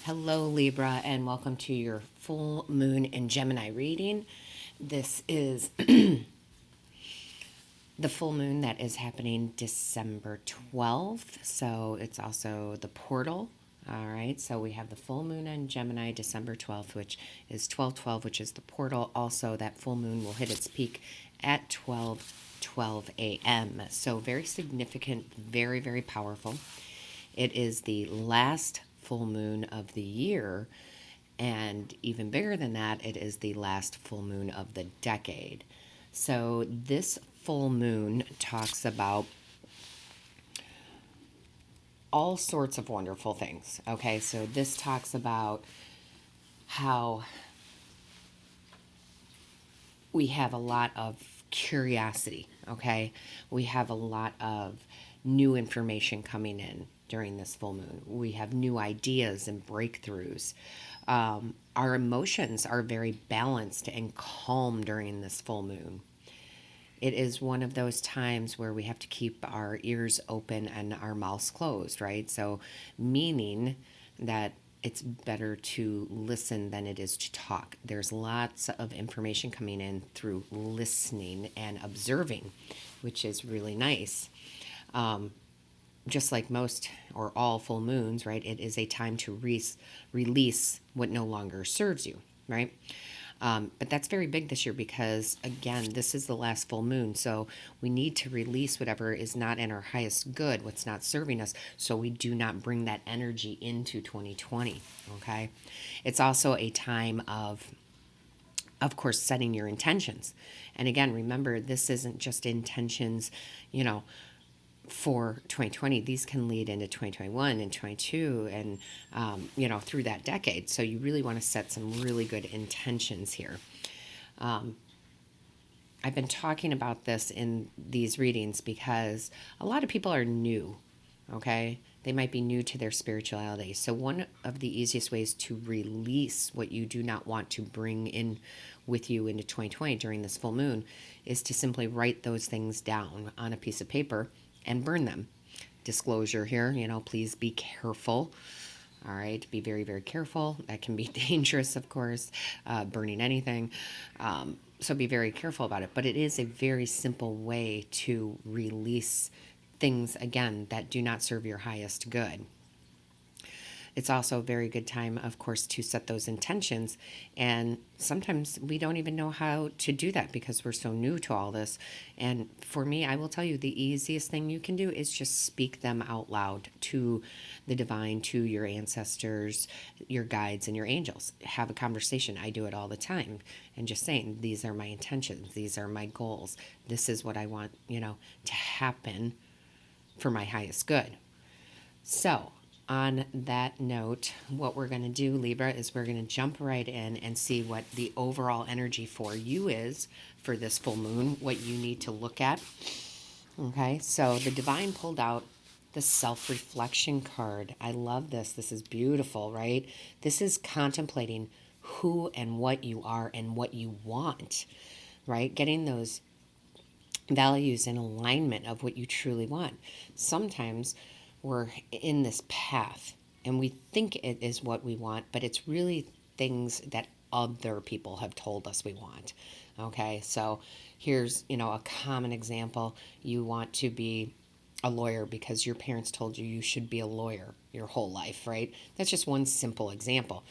Hello, Libra, and welcome to your full moon in Gemini reading. This is the full moon that is happening December 12th, so it's also the portal. All right, so we have the full moon in Gemini December 12th, which is 12/12, which is the portal. Also, that full moon will hit its peak at 12:12 a.m. So, very significant, very, very powerful. It is the last full moon of the year, and even bigger than that, it is the last full moon of the decade. So this full moon talks about all sorts of wonderful things. Okay, so this talks about how we have a lot of curiosity. Okay, we have a lot of new information coming in during this full moon. We have new ideas and breakthroughs. Our emotions are very balanced and calm during this full moon. It is one of those times where we have to keep our ears open and our mouths closed, right? So, meaning that it's better to listen than it is to talk. There's lots of information coming in through listening and observing, which is really nice. Just like most or all full moons, right? It is a time to release what no longer serves you, right? But that's very big this year because, again, this is the last full moon. So we need to release whatever is not in our highest good, what's not serving us, so we do not bring that energy into 2020, okay? It's also a time of course, setting your intentions. And again, remember, this isn't just intentions, for 2020. These can lead into 2021 and 22 and, through that decade. So you really want to set some really good intentions here. I've been talking about this in these readings because a lot of people are new, okay? They might be new to their spirituality. So one of the easiest ways to release what you do not want to bring in with you into 2020 during this full moon is to simply write those things down on a piece of paper and burn them. Disclosure here, please be careful. All right, be very, very careful. That can be dangerous, of course, burning anything. So be very careful about it. But it is a very simple way to release things, again, that do not serve your highest good. It's also a very good time, of course, to set those intentions. And sometimes we don't even know how to do that because we're so new to all this. And for me, I will tell you, the easiest thing you can do is just speak them out loud to the divine, to your ancestors, your guides, and your angels. Have a conversation. I do it all the time. And just saying, these are my intentions. These are my goals. This is what I want, to happen for my highest good. So, on that note, what we're going to do, Libra, is we're going to jump right in and see what the overall energy for you is for this full moon, what you need to look at. Okay, so the divine pulled out the self-reflection card. I love this. This is beautiful, right? This is contemplating who and what you are and what you want, right? Getting those values in alignment of what you truly want. Sometimes we're in this path and we think it is what we want, but it's really things that other people have told us we want. Okay, so here's, a common example. You want to be a lawyer because your parents told you you should be a lawyer your whole life, right? That's just one simple example.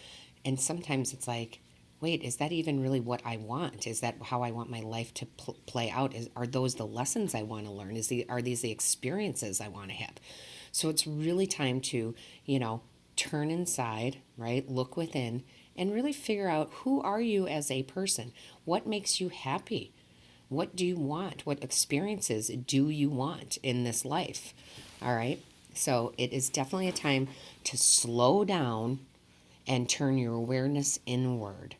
And sometimes it's like, wait, is that even really what I want? Is that how I want my life to play out? Are those the lessons I want to learn? Are these the experiences I want to have? So it's really time to, turn inside, right? Look within and really figure out, who are you as a person? What makes you happy? What do you want? What experiences do you want in this life? All right. So it is definitely a time to slow down and turn your awareness inward.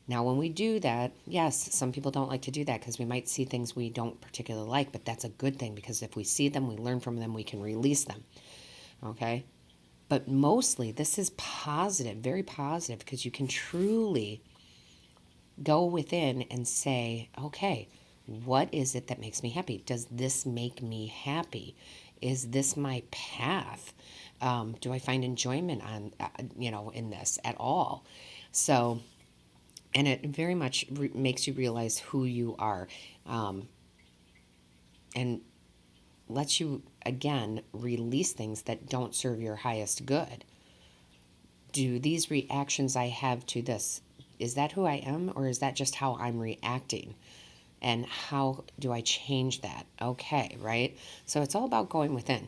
Now, when we do that, yes, some people don't like to do that because we might see things we don't particularly like, but that's a good thing because if we see them, we learn from them, we can release them, okay? But mostly, this is positive, very positive, because you can truly go within and say, okay, what is it that makes me happy? Does this make me happy? Is this my path? Do I find enjoyment in this at all? So, and it very much makes you realize who you are, and lets you, again, release things that don't serve your highest good. Do these reactions I have to this, is that who I am, or is that just how I'm reacting? And how do I change that? Okay, right? So it's all about going within.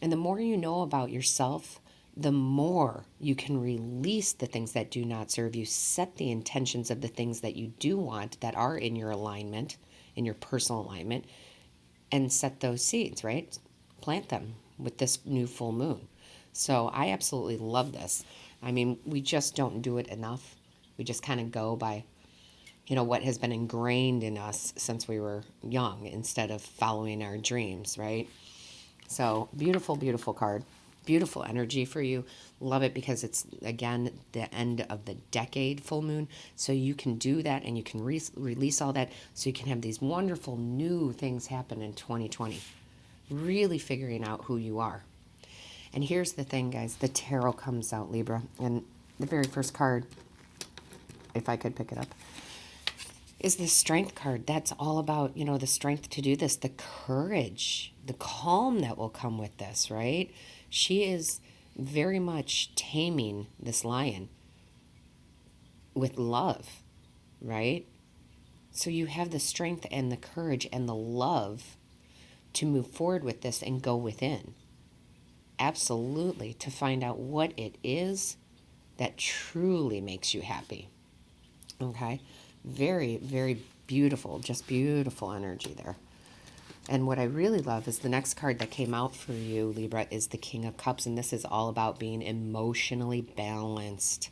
And the more you know about yourself, the more you can release the things that do not serve you, set the intentions of the things that you do want that are in your alignment, in your personal alignment, and set those seeds, right? Plant them with this new full moon. So I absolutely love this. I mean, we just don't do it enough. We just kind of go by, what has been ingrained in us since we were young instead of following our dreams, right? So beautiful, beautiful card. Beautiful energy for you. Love it because it's, again, the end of the decade full moon. So you can do that and you can release all that so you can have these wonderful new things happen in 2020. Really figuring out who you are. And here's the thing, guys. The tarot comes out, Libra. And the very first card, if I could pick it up, is the strength card. That's all about, the strength to do this, the courage, the calm that will come with this, right? She is very much taming this lion with love, right? So you have the strength and the courage and the love to move forward with this and go within. Absolutely, to find out what it is that truly makes you happy. Okay? Very, very beautiful, just beautiful energy there. And what I really love is the next card that came out for you, Libra, is the King of Cups. And this is all about being emotionally balanced.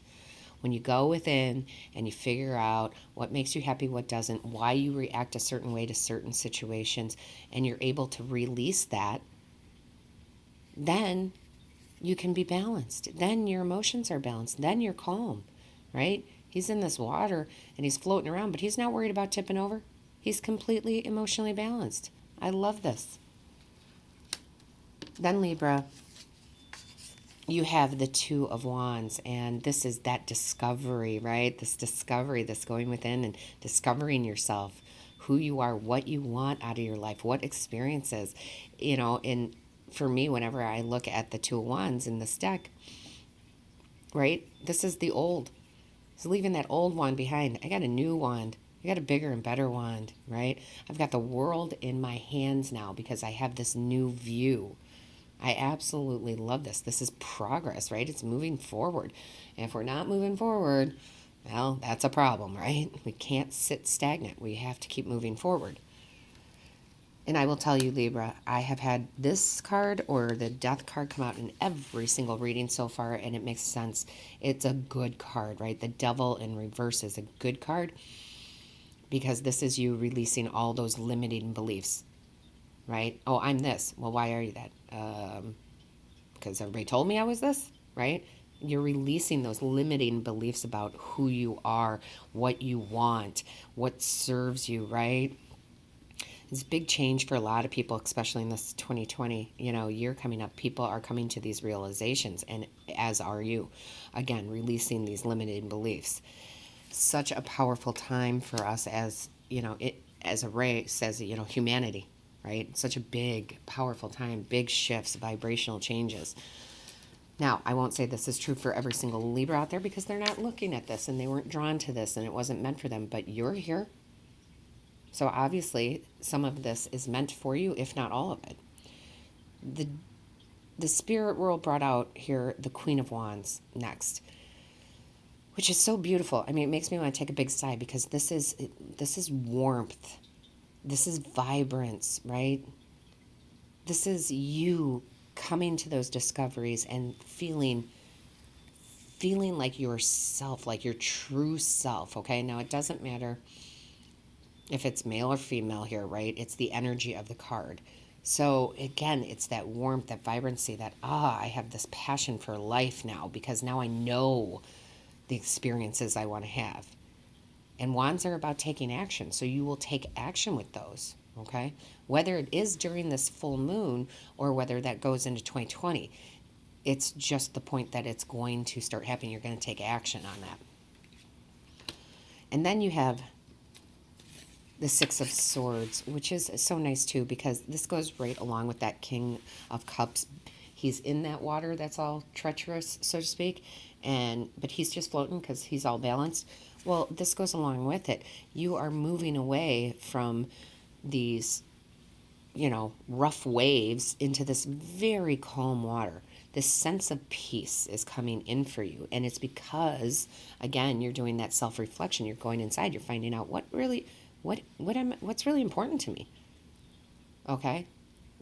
When you go within and you figure out what makes you happy, what doesn't, why you react a certain way to certain situations, and you're able to release that, then you can be balanced. Then your emotions are balanced. Then you're calm, right? He's in this water and he's floating around, but he's not worried about tipping over. He's completely emotionally balanced. I love this. Then Libra, you have the Two of Wands, and this is that discovery, right? This discovery, this going within and discovering yourself, who you are, what you want out of your life, what experiences, and for me, whenever I look at the Two of Wands in this deck, right? This is the old. So leaving that old wand behind, I got a new wand. I got a bigger and better wand, right? I've got the world in my hands now because I have this new view. I absolutely love this. This is progress, right? It's moving forward. And if we're not moving forward, well, that's a problem, right? We can't sit stagnant. We have to keep moving forward. And I will tell you, Libra, I have had this card or the death card come out in every single reading so far, and it makes sense. It's a good card, right? The Devil in reverse is a good card because this is you releasing all those limiting beliefs, right? Oh, I'm this. Well, why are you that? Because everybody told me I was this, right? You're releasing those limiting beliefs about who you are, what you want, what serves you, right? It's a big change for a lot of people, especially in this 2020, year coming up. People are coming to these realizations, and as are you. Again, releasing these limiting beliefs. Such a powerful time for us as, as a race, as, humanity, right? Such a big, powerful time, big shifts, vibrational changes. Now, I won't say this is true for every single Libra out there because they're not looking at this and they weren't drawn to this and it wasn't meant for them, but you're here. So obviously, some of this is meant for you, if not all of it. The spirit world brought out here the Queen of Wands next, which is so beautiful. I mean, it makes me want to take a big sigh because this is warmth. This is vibrance, right? This is you coming to those discoveries and feeling like yourself, like your true self, okay? Now, it doesn't matter if it's male or female here, right? It's the energy of the card. So again, it's that warmth, that vibrancy, that, I have this passion for life now because now I know the experiences I want to have. And wands are about taking action. So you will take action with those, okay? Whether it is during this full moon or whether that goes into 2020. it's just the point that it's going to start happening. You're going to take action on that. And then you have the Six of Swords, which is so nice too, because this goes right along with that King of Cups. He's in that water that's all treacherous, so to speak, but he's just floating because he's all balanced. Well, this goes along with it. You are moving away from these, rough waves into this very calm water. This sense of peace is coming in for you. And it's because, again, you're doing that self-reflection. You're going inside. You're finding out what's really important to me. Okay?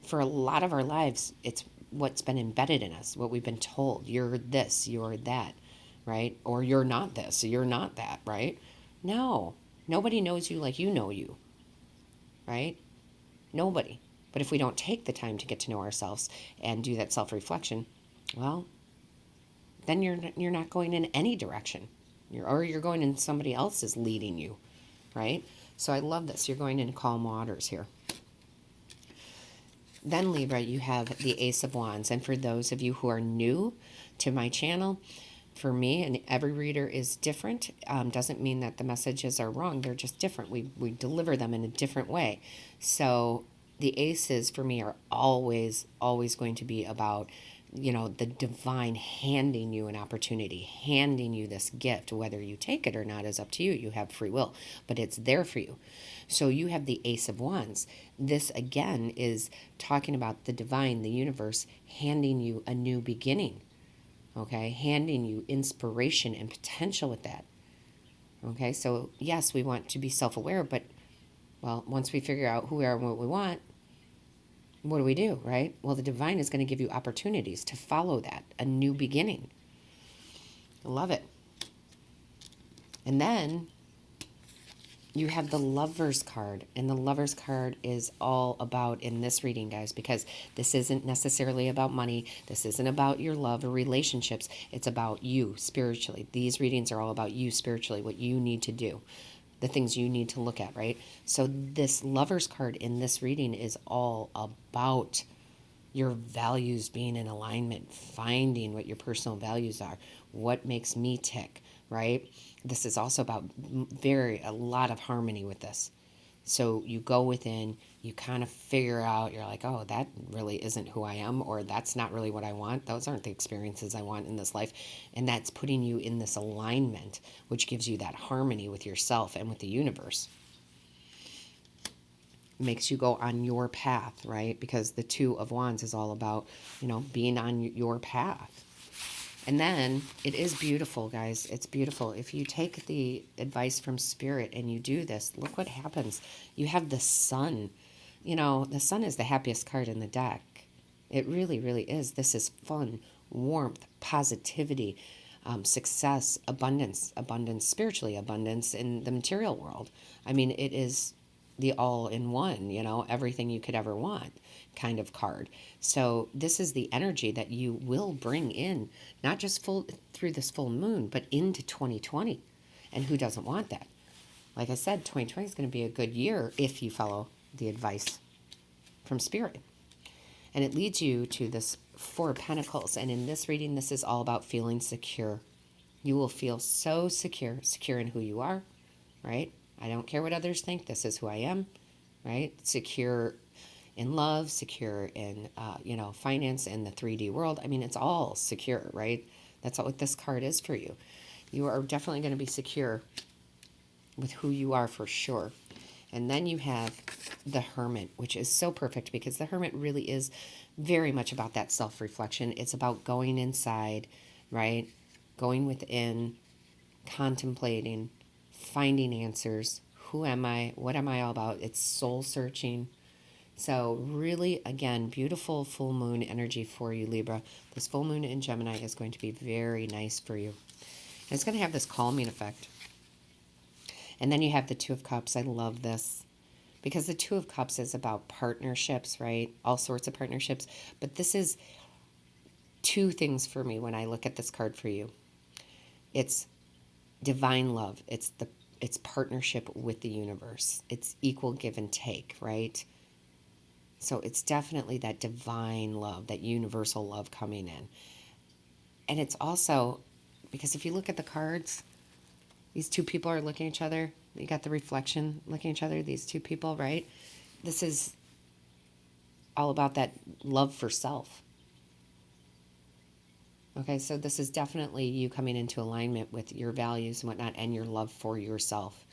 For a lot of our lives, it's what's been embedded in us, what we've been told. You're this, you're that, right? Or you're not this, you're not that, right? No. Nobody knows you like you know you, right? Nobody. But if we don't take the time to get to know ourselves and do that self-reflection, well, then you're not going in any direction. You're going in somebody else is leading you, right? So I love this. You're going into calm waters here. Then Libra, you have the Ace of Wands. And for those of you who are new to my channel, for me, and every reader is different, doesn't mean that the messages are wrong. They're just different. We deliver them in a different way. So the aces for me are always going to be about, the divine handing you an opportunity, handing you this gift. Whether you take it or not is up to you. You have free will, but it's there for you. So you have the Ace of Wands. This, again, is talking about the divine, the universe, handing you a new beginning, okay? Handing you inspiration and potential with that, okay? So, yes, we want to be self-aware, but, well, once we figure out who we are and what we want, what do, right? Well, the divine is going to give you opportunities to follow that, a new beginning. I love it. And then you have the Lover's card, and the Lover's card is all about, in this reading, guys, because this isn't necessarily about money. This isn't about your love or relationships. It's about you spiritually. These readings are all about you spiritually, what you need to do, the things you need to look at, right? So this Lover's card in this reading is all about your values being in alignment, finding what your personal values are, what makes me tick, right? This is also about a lot of harmony with this. So you go within, you kind of figure out, you're like, oh, that really isn't who I am, or that's not really what I want. Those aren't the experiences I want in this life. And that's putting you in this alignment, which gives you that harmony with yourself and with the universe. Makes you go on your path, right? Because the Two of Wands is all about, being on your path. And then it is beautiful, guys. It's beautiful. If you take the advice from Spirit and you do this, look what happens. You have the Sun. The Sun is the happiest card in the deck. It really, really is. This is fun, warmth, positivity, success, abundance, spiritually, abundance in the material world. I mean, it is the all-in-one, everything you could ever want kind of card. So this is the energy that you will bring in, not just through this full moon, but into 2020. And who doesn't want that? Like I said, 2020 is going to be a good year if you follow the advice from Spirit. And it leads you to this Four of Pentacles. And in this reading, this is all about feeling secure. You will feel so secure in who you are, right? I don't care what others think. This is who I am, right? Secure in love, secure in, finance and the 3D world. I mean, it's all secure, right? That's what this card is for you. You are definitely going to be secure with who you are for sure. And then you have the Hermit, which is so perfect because the Hermit really is very much about that self-reflection. It's about going inside, right? Going within, contemplating, finding answers. Who am I? What am I all about? It's soul searching. So really, again, beautiful full moon energy for you, Libra. This full moon in Gemini is going to be very nice for you. And it's going to have this calming effect. And then you have the Two of Cups. I love this because the Two of Cups is about partnerships, right? All sorts of partnerships. But this is two things for me when I look at this card for you. It's divine love. It's partnership with the universe. It's equal give and take, right? So it's definitely that divine love, that universal love coming in. And it's also, because if you look at the cards, these two people are looking at each other. You got the reflection looking at each other, these two people, right? This is all about that love for self. Okay, so this is definitely you coming into alignment with your values and whatnot and your love for yourself.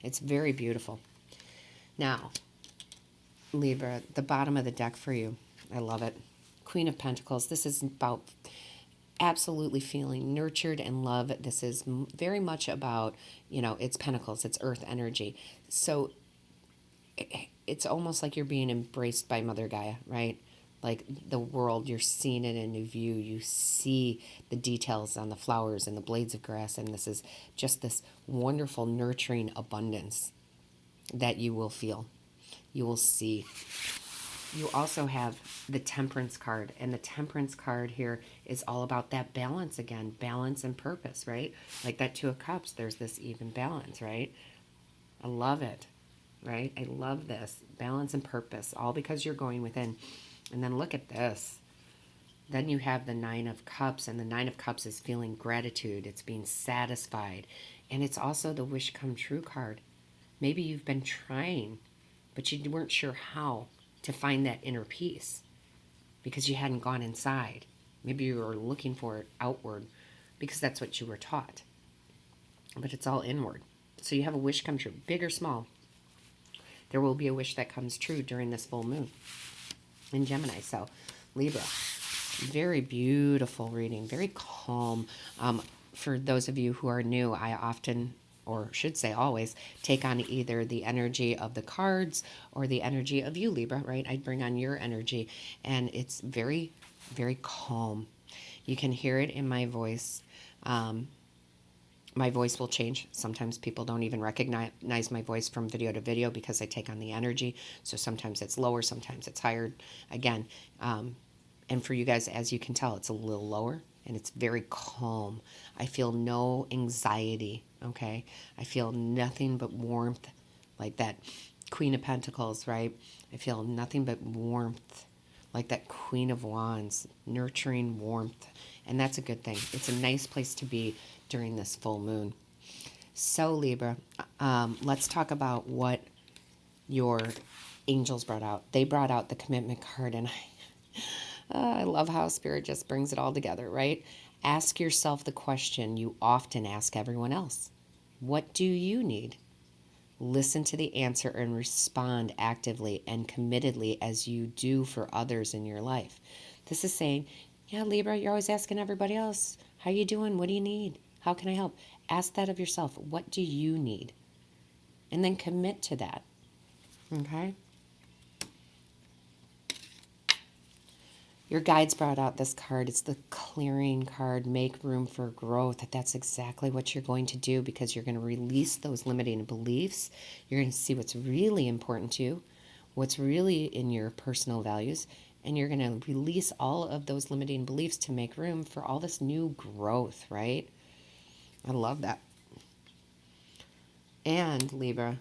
It's very beautiful. Now, Libra, the bottom of the deck for you. I love it. Queen of Pentacles. This is about absolutely feeling nurtured and loved. This is very much about, it's pentacles, it's earth energy. So it's almost like you're being embraced by Mother Gaia, right? Like the world, you're seeing it in a new view. You see the details on the flowers and the blades of grass, and this is just this wonderful, nurturing abundance that you will feel. You will see. You also have the Temperance card, and the Temperance card here is all about that balance again, balance and purpose, right? Like that Two of Cups, there's this even balance, right? I love it, right? I love this. Balance and purpose, all because you're going within. And then look at this. Then you have the Nine of Cups, and the Nine of Cups is feeling gratitude. It's being satisfied. And it's also the Wish Come True card. Maybe you've been trying, but you weren't sure how to find that inner peace because you hadn't gone inside. Maybe you were looking for it outward because that's what you were taught. But it's all inward. So you have a wish come true, big or small. There will be a wish that comes true during this full moon in Gemini. So Libra, very beautiful reading, very calm. For those of you who are new, I often, or should say always, take on either the energy of the cards or the energy of you, Libra, right? I bring on your energy, and it's very, very calm. You can hear it in my voice. My voice will change. Sometimes people don't even recognize my voice from video to video because I take on the energy. So sometimes it's lower, sometimes it's higher. Again, and for you guys, as you can tell, it's a little lower and it's very calm. I feel no anxiety, okay? I feel nothing but warmth, like that Queen of Pentacles, right? I feel nothing but warmth, like that Queen of Wands, nurturing warmth. And that's a good thing. It's a nice place to be during this full moon. So Libra, let's talk about what your angels brought out. They brought out the Commitment card, and I love how Spirit just brings it all together, right? Ask yourself the question you often ask everyone else. What do you need? Listen to the answer and respond actively and committedly as you do for others in your life. This is saying, yeah, Libra, you're always asking everybody else, how you doing? What do you need? How can I help? Ask that of yourself. What do you need? And then commit to that. Okay? Your guides brought out this card. It's the clearing card, make room for growth. That's exactly what you're going to do because you're going to release those limiting beliefs. You're going to see what's really important to you, what's really in your personal values, and you're going to release all of those limiting beliefs to make room for all this new growth, right? I love that. And Libra,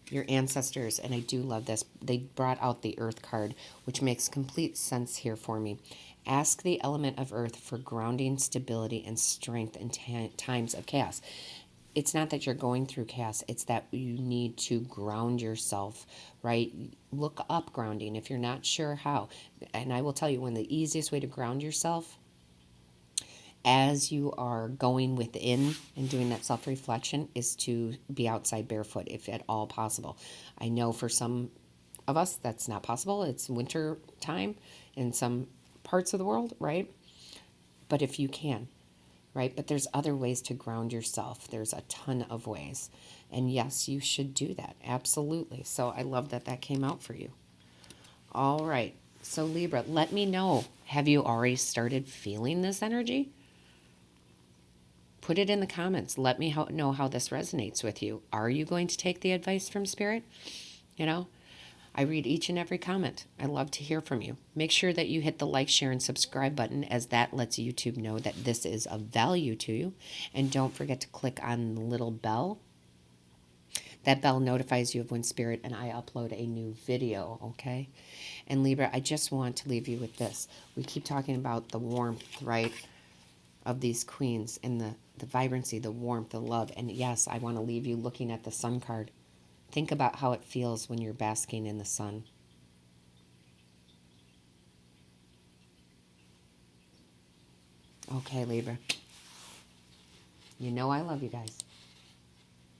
your ancestors, and I do love this, they brought out the Earth card, which makes complete sense here for me. Ask the element of Earth for grounding, stability, and strength in times of chaos. It's not that you're going through chaos, it's that you need to ground yourself, right? Look up grounding if you're not sure how. And I will tell you, one of the easiest way to ground yourself as you are going within and doing that self-reflection is to be outside barefoot, if at all possible. I know for some of us that's not possible. It's winter time in some parts of the world, right? But if you can, right? But there's other ways to ground yourself. There's a ton of ways. And yes, you should do that. Absolutely. So I love that that came out for you. All right. So Libra, let me know. Have you already started feeling this energy? Put it in the comments. Let me know how this resonates with you. Are you going to take the advice from Spirit? You know, I read each and every comment. I love to hear from you. Make sure that you hit the like, share, and subscribe button, as that lets YouTube know that this is of value to you. And don't forget to click on the little bell. That bell notifies you of when Spirit and I upload a new video, okay? And Libra, I just want to leave you with this. We keep talking about the warmth, right? of these queens and the vibrancy, the warmth, the love. And yes, I want to leave you looking at the sun card. Think about how it feels when you're basking in the sun. Okay, Libra. You know I love you guys.